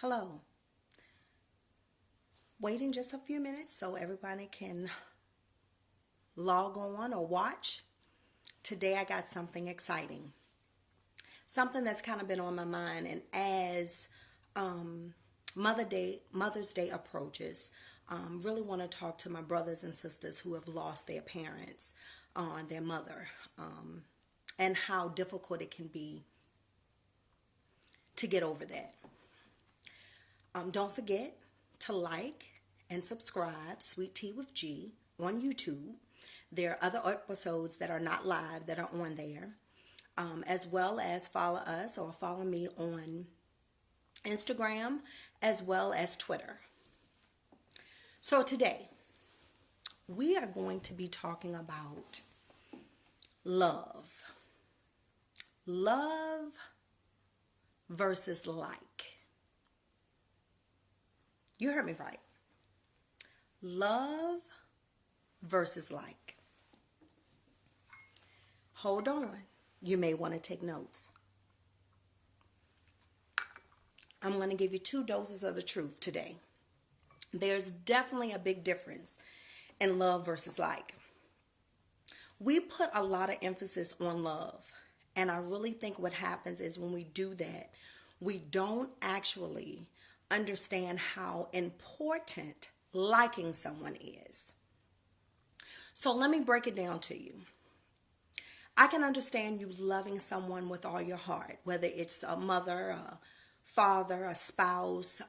Hello. Waiting just a few minutes so everybody can log on or watch. Today I got something exciting. Something that's kind of been on my mind, and as Mother's Day approaches, really want to talk to my brothers and sisters who have lost their parents, their mother, and how difficult it can be to get over that. Don't forget to like and subscribe Sweet Tea with G on YouTube. There are other episodes that are not live that are on there, as well as follow us or follow me on Instagram as well as Twitter. So today we are going to be talking about love. Love versus like. You heard me right. Love versus like. Hold on. You may want to take notes. I'm going to give you 2 doses of the truth today. There's definitely a big difference in love versus like. We put a lot of emphasis on love. And I really think what happens is when we do that, we don't actually understand how important liking someone is. So let me break it down to you. I can understand you loving someone with all your heart, whether it's a mother, a father, a spouse,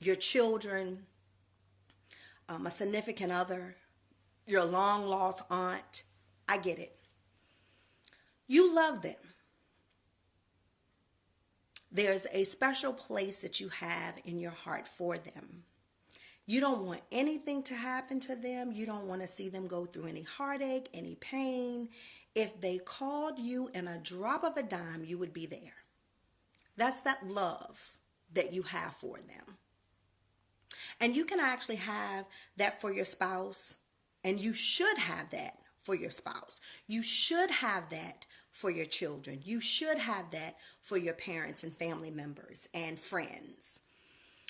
your children, a significant other, your long lost aunt. I get it. You love them. There's a special place that you have in your heart for them. You don't want anything to happen to them. You don't want to see them go through any heartache, any pain. If they called you in a drop of a dime, you would be there. That's that love that you have for them. And you can actually have that for your spouse, and you should have that for your spouse. You should have that for your children. You should have that for your parents and family members and friends.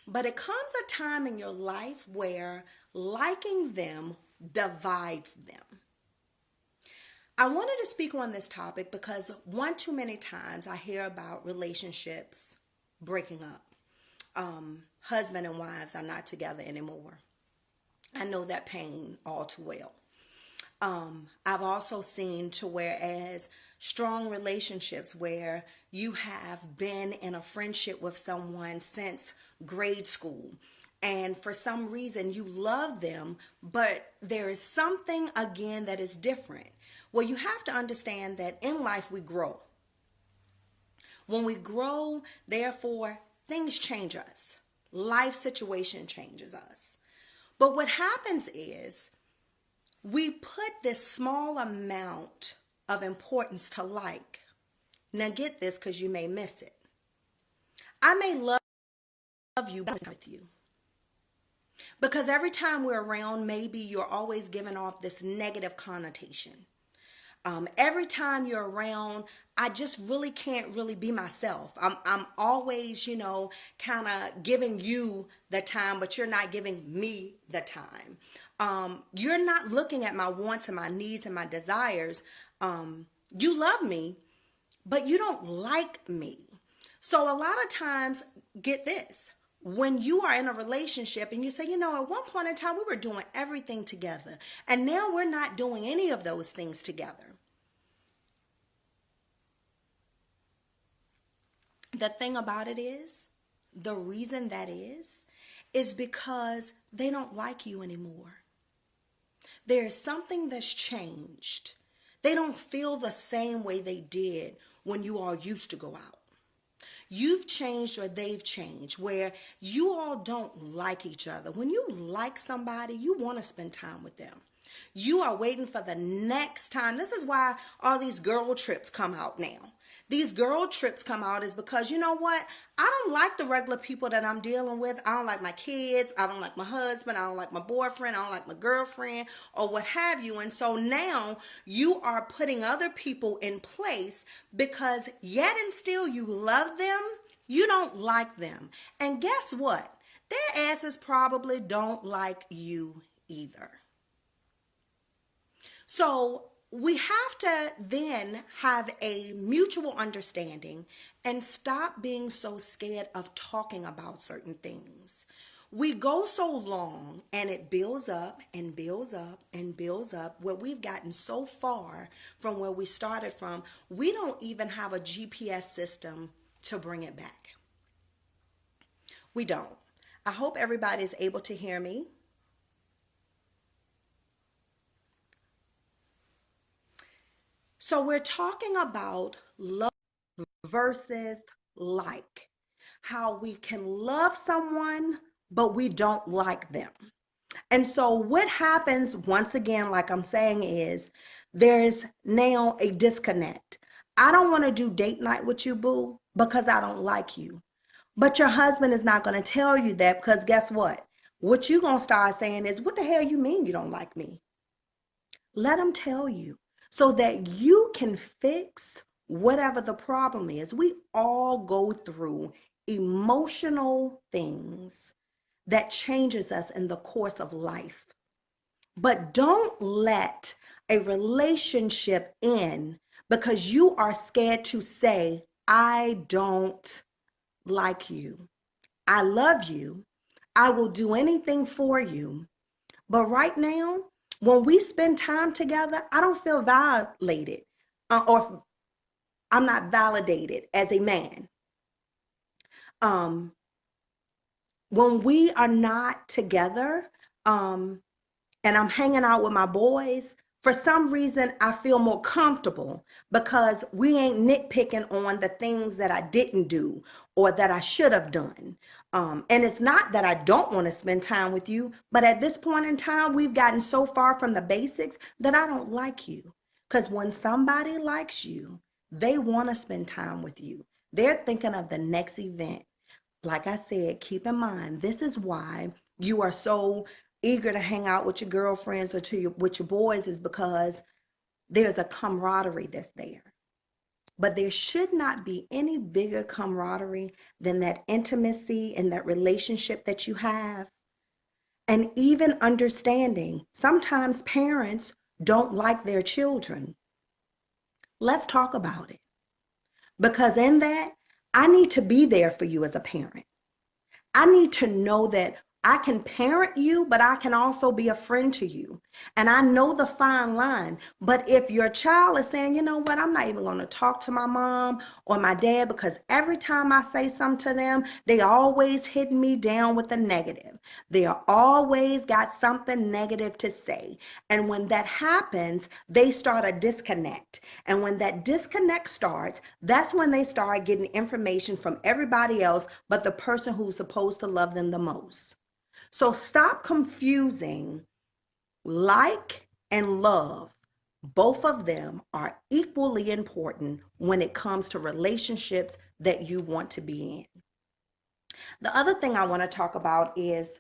But it comes a time in your life where liking them divides them. I wanted to speak on this topic because one too many times I hear about relationships breaking up. Husband and wives are not together anymore. I know that pain all too well. I've also seen to whereas strong relationships where you have been in a friendship with someone since grade school, and for some reason you love them, but there is something again that is different. Well, you have to understand that in life we grow. When we grow, therefore, things change us. Life situation changes us. But what happens is we put this small amount of importance to like. Now get this because you may miss it. I may love you with you. Because every time we're around, maybe you're always giving off this negative connotation. Every time you're around, I just really can't really be myself. I'm always, kind of giving you the time, but you're not giving me the time. You're not looking at my wants and my needs and my desires. You love me, but you don't like me. So a lot of times, get this, when you are in a relationship and you say, at one point in time we were doing everything together, and now we're not doing any of those things together. The thing about it is, the reason that is because they don't like you anymore. There's something that's changed. They don't feel the same way they did when you all used to go out. You've changed or they've changed where you all don't like each other. When you like somebody, you want to spend time with them. You are waiting for the next time. This is why all these girl trips come out now. These girl trips come out is because, you know what? I don't like the regular people that I'm dealing with. I don't like my kids. I don't like my husband. I don't like my boyfriend. I don't like my girlfriend or what have you. And so now you are putting other people in place because yet and still you love them. You don't like them. And guess what? Their asses probably don't like you either. So we have to then have a mutual understanding and stop being so scared of talking about certain things. We go so long and it builds up and builds up and builds up where we've gotten so far from where we started from, we don't even have a GPS system to bring it back. We don't. I hope everybody is able to hear me. So we're talking about love versus like. How we can love someone, but we don't like them. And so what happens, once again, like I'm saying, is there is now a disconnect. I don't want to do date night with you, boo, because I don't like you. But your husband is not going to tell you that, because guess what? What you're going to start saying is, what the hell you mean you don't like me? Let him tell you so that you can fix whatever the problem is. We all go through emotional things that changes us in the course of life. But don't let a relationship end because you are scared to say, I don't like you. I love you. I will do anything for you. But right now, when we spend time together, I don't feel violated or I'm not validated as a man. When we are not together, and I'm hanging out with my boys, for some reason I feel more comfortable because we ain't nitpicking on the things that I didn't do or that I should have done. And it's not that I don't want to spend time with you, but at this point in time, we've gotten so far from the basics that I don't like you. Because when somebody likes you, they want to spend time with you. They're thinking of the next event. Like I said, keep in mind, this is why you are so eager to hang out with your girlfriends or with your boys, is because there's a camaraderie that's there. But there should not be any bigger camaraderie than that intimacy and that relationship that you have. And even understanding, sometimes parents don't like their children. Let's talk about it. Because in that, I need to be there for you as a parent. I need to know that I can parent you, but I can also be a friend to you. And I know the fine line. But if your child is saying, you know what, I'm not even going to talk to my mom or my dad because every time I say something to them, they always hit me down with a negative. They are always got something negative to say. And when that happens, they start a disconnect. And when that disconnect starts, that's when they start getting information from everybody else but the person who's supposed to love them the most. So stop confusing like and love. Both of them are equally important when it comes to relationships that you want to be in. The other thing I want to talk about is,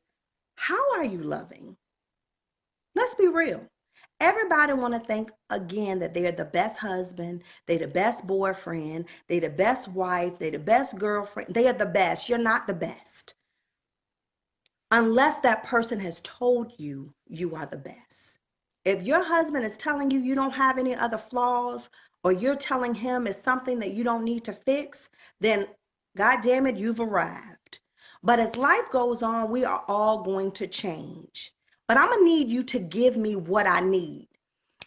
how are you loving? Let's be real. Everybody want to think again that they're the best husband, they're the best boyfriend, they're the best wife, they're the best girlfriend. They are the best. You're not the best. Unless that person has told you you are the best. If your husband is telling you you don't have any other flaws, or you're telling him it's something that you don't need to fix, then God damn it, you've arrived. But as life goes on, we are all going to change. But I'm gonna need you to give me what I need.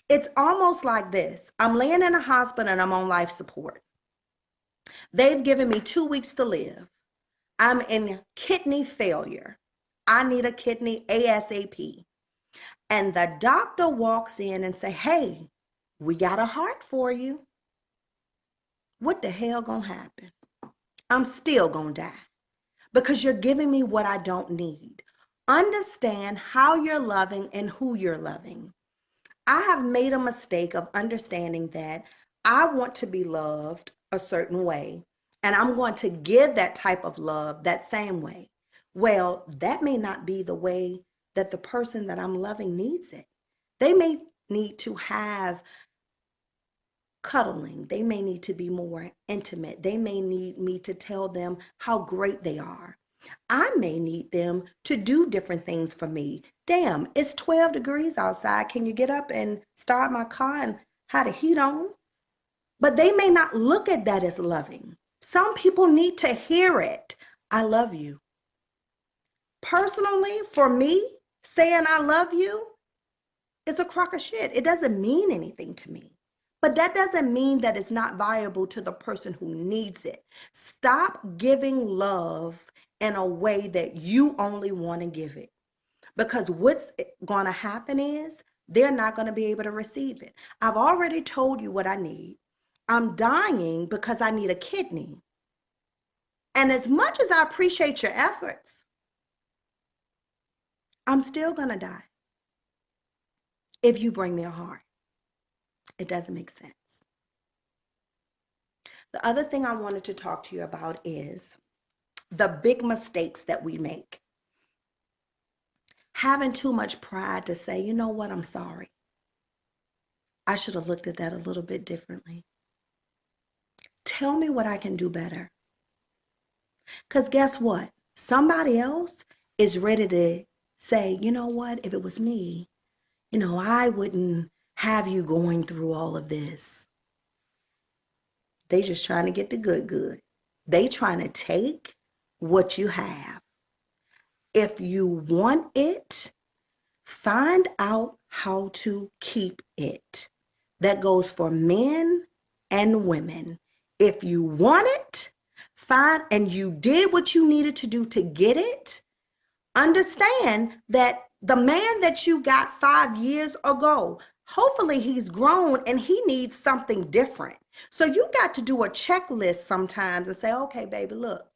It's almost like this. I'm laying in a hospital and I'm on life support. They've given me 2 weeks to live. I'm in kidney failure. I need a kidney ASAP. And the doctor walks in and say, hey, we got a heart for you. What the hell gonna happen? I'm still gonna die because you're giving me what I don't need. Understand how you're loving and who you're loving. I have made a mistake of understanding that I want to be loved a certain way, and I'm going to give that type of love that same way. Well, that may not be the way that the person that I'm loving needs it. They may need to have cuddling. They may need to be more intimate. They may need me to tell them how great they are. I may need them to do different things for me. Damn, it's 12 degrees outside. Can you get up and start my car and have the heat on? But they may not look at that as loving. Some people need to hear it. I love you. Personally, for me, saying I love you is a crock of shit. It doesn't mean anything to me. But that doesn't mean that it's not valuable to the person who needs it. Stop giving love in a way that you only want to give it. Because what's going to happen is they're not going to be able to receive it. I've already told you what I need. I'm dying because I need a kidney. And as much as I appreciate your efforts, I'm still going to die if you bring me a heart. It doesn't make sense. The other thing I wanted to talk to you about is the big mistakes that we make. Having too much pride to say, you know what, I'm sorry. I should have looked at that a little bit differently. Tell me what I can do better. Because guess what? Somebody else is ready to say, you know what, if it was me, I wouldn't have you going through all of this. They just trying to get the good. They trying to take what you have. If you want it, find out how to keep it. That goes for men and women. If you want it, find, and you did what you needed to do to get it, understand that the man that you got 5 years ago, hopefully he's grown and he needs something different. So you got to do a checklist sometimes and say, okay, baby, look,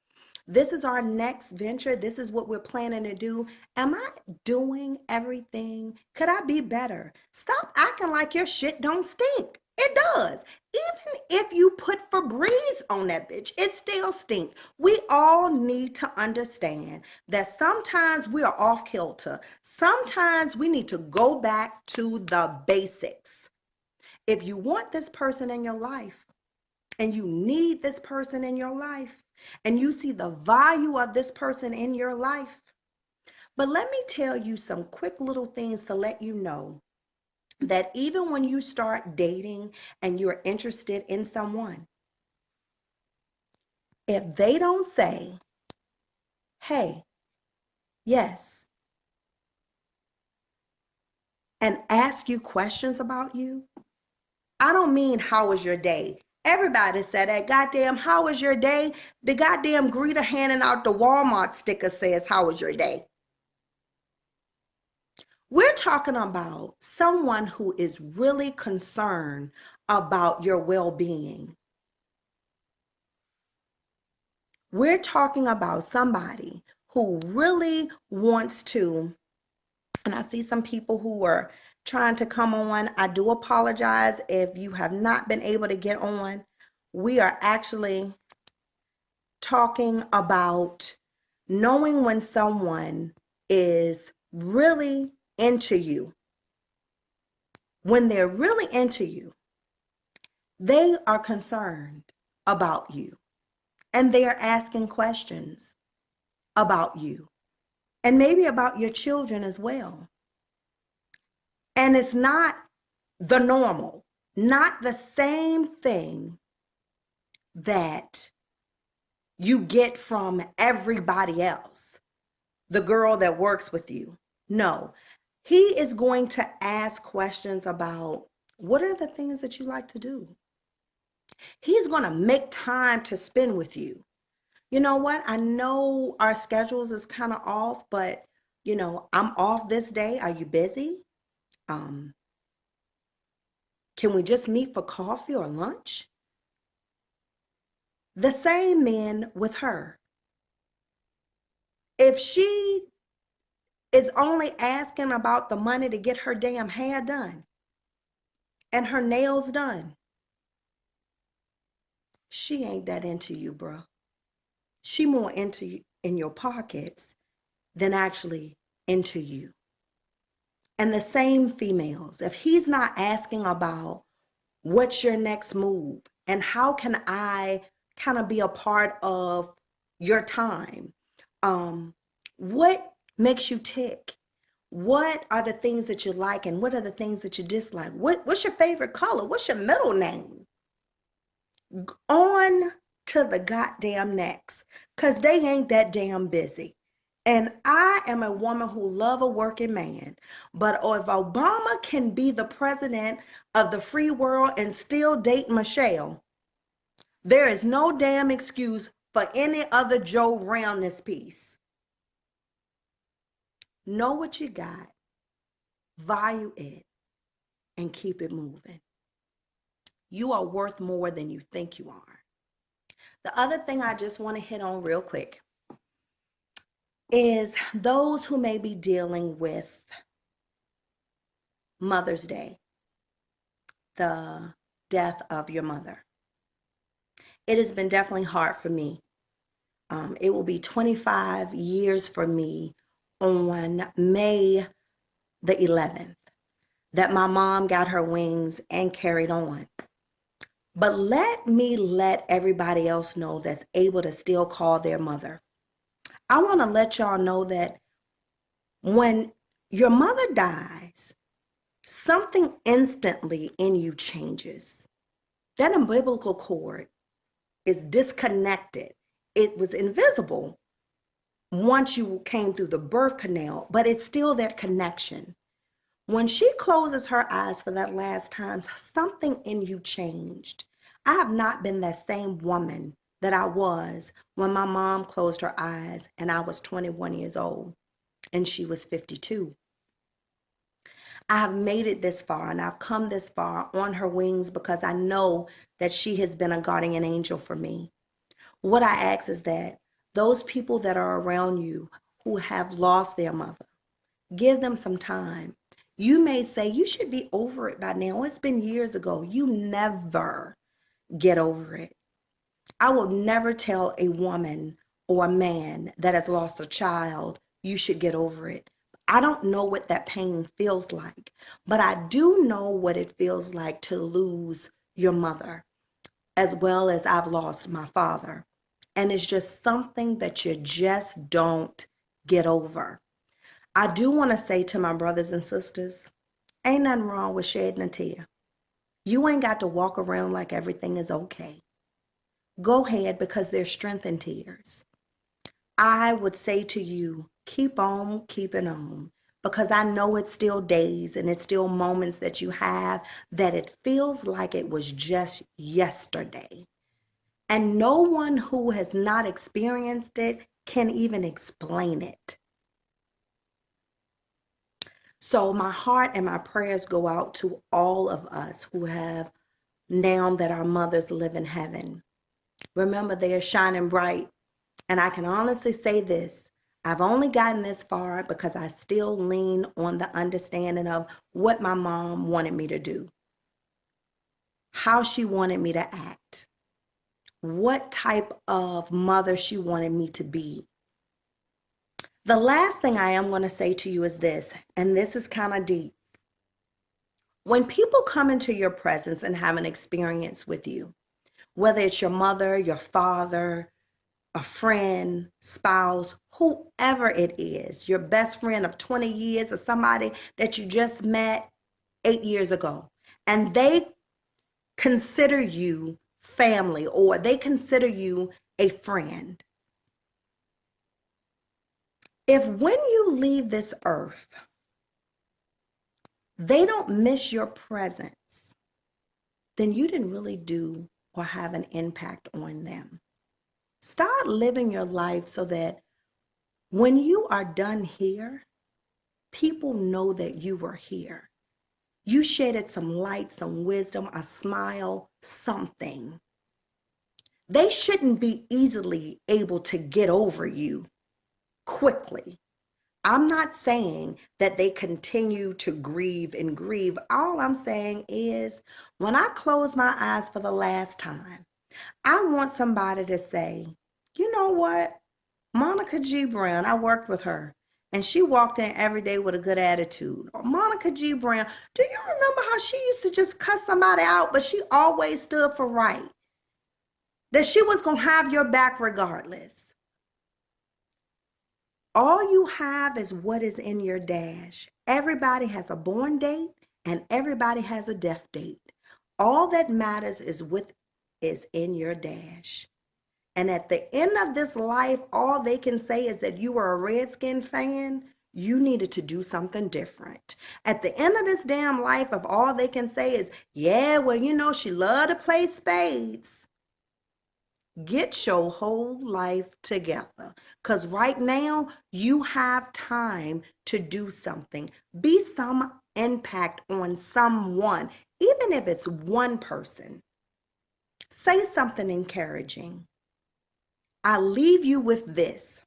this is our next venture. This is what we're planning to do. Am I doing everything? Could I be better? Stop acting like your shit don't stink. It does. Even if you put Febreze on that bitch, it still stinks. We all need to understand that sometimes we are off kilter. Sometimes we need to go back to the basics. If you want this person in your life and you need this person in your life, and you see the value of this person in your life. But let me tell you some quick little things to let you know that even when you start dating and you're interested in someone, if they don't say, hey, yes, and ask you questions about you, I don't mean how was your day. Everybody said that goddamn how was your day? The goddamn greeter handing out the Walmart sticker says how was your day? We're talking about someone who is really concerned about your well-being. We're talking about somebody who really wants to, and I see some people who are trying to come on. I do apologize if you have not been able to get on. We are actually talking about knowing when someone is really into you. When they're really into you, they are concerned about you and they are asking questions about you and maybe about your children as well. And it's not the normal, not the same thing that you get from everybody else, the girl that works with you. No, he is going to ask questions about what are the things that you like to do. He's going to make time to spend with you. You know what? I know our schedules is kind of off, but I'm off this day. Are you busy? Can we just meet for coffee or lunch? The same man with her. If she is only asking about the money to get her damn hair done and her nails done, she ain't that into you, bro. She more into you in your pockets than actually into you. And the same females, if he's not asking about What's your next move? And how can I kind of be a part of your time? What makes you tick? What are the things that you like and what are the things that you dislike? What's your favorite color? What's your middle name? On to the goddamn next, because they ain't that damn busy. And I am a woman who love a working man. But if Obama can be the president of the free world and still date Michelle, there is no damn excuse for any other Joe around this piece. Know what you got, value it, and keep it moving. You are worth more than you think you are. The other thing I just want to hit on real quick is those who may be dealing with Mother's Day, the death of your mother. It has been definitely hard for me. It will be 25 years for me on May the 11th that my mom got her wings and carried on. But let me let everybody else know that's able to still call their mother. I want to let y'all know that when your mother dies, something instantly in you changes. That umbilical cord is disconnected. It was invisible once you came through the birth canal, but it's still that connection. When she closes her eyes for that last time, something in you changed. I have not been that same woman that I was when my mom closed her eyes and I was 21 years old and she was 52. I have made it this far and I've come this far on her wings because I know that she has been a guardian angel for me. What I ask is that those people that are around you who have lost their mother, give them some time. You may say, you should be over it by now. It's been years ago. You never get over it. I will never tell a woman or a man that has lost a child, you should get over it. I don't know what that pain feels like, but I do know what it feels like to lose your mother, as well as I've lost my father. And it's just something that you just don't get over. I do want to say to my brothers and sisters, ain't nothing wrong with shedding a tear. You ain't got to walk around like everything is okay. Go ahead, because there's strength in tears. I would say to you, keep on keeping on, because I know it's still days and it's still moments that you have that it feels like it was just yesterday. And no one who has not experienced it can even explain it. So my heart and my prayers go out to all of us who have, now that our mothers live in heaven. Remember, they are shining bright. And I can honestly say this, I've only gotten this far because I still lean on the understanding of what my mom wanted me to do, how she wanted me to act, what type of mother she wanted me to be. The last thing I am going to say to you is this, and this is kind of deep. When people come into your presence and have an experience with you, whether it's your mother, your father, a friend, spouse, whoever it is, your best friend of 20 years or somebody that you just met 8 years ago, and they consider you family or they consider you a friend. If when you leave this earth, they don't miss your presence, then you didn't really do or have an impact on them. Start living your life so that when you are done here, people know that you were here. You shedded some light, some wisdom, a smile, something. They shouldn't be easily able to get over you quickly. I'm not saying that they continue to grieve and grieve. All I'm saying is when I close my eyes for the last time, I want somebody to say, you know what? Monica G. Brown, I worked with her. And she walked in every day with a good attitude. Or Monica G. Brown, do you remember how she used to just cuss somebody out, but she always stood for right? That she was going to have your back regardless. All you have is what is in your dash. Everybody has a born date and everybody has a death date. All that matters is what is in your dash. And at the end of this life, all they can say is that you were a Redskin fan. You needed to do something different. At the end of this damn life, of all they can say is, yeah, well, you know, she loved to play spades. Get your whole life together. Because right now, you have time to do something. Be some impact on someone, even if it's one person. Say something encouraging. I leave you with this.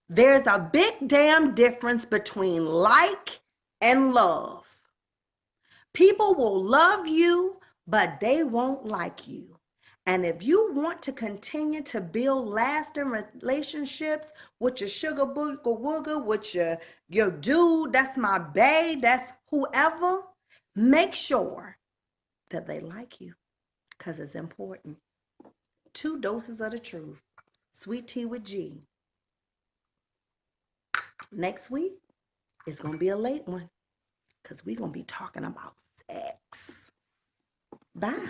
There's a big damn difference between like and love. People will love you, but they won't like you. And if you want to continue to build lasting relationships with your sugar booger wooger, with your dude, that's my bae, that's whoever, make sure that they like you, because it's important. 2 doses of the truth. Sweet tea with G. Next week is going to be a late one, because we're going to be talking about sex. Bye.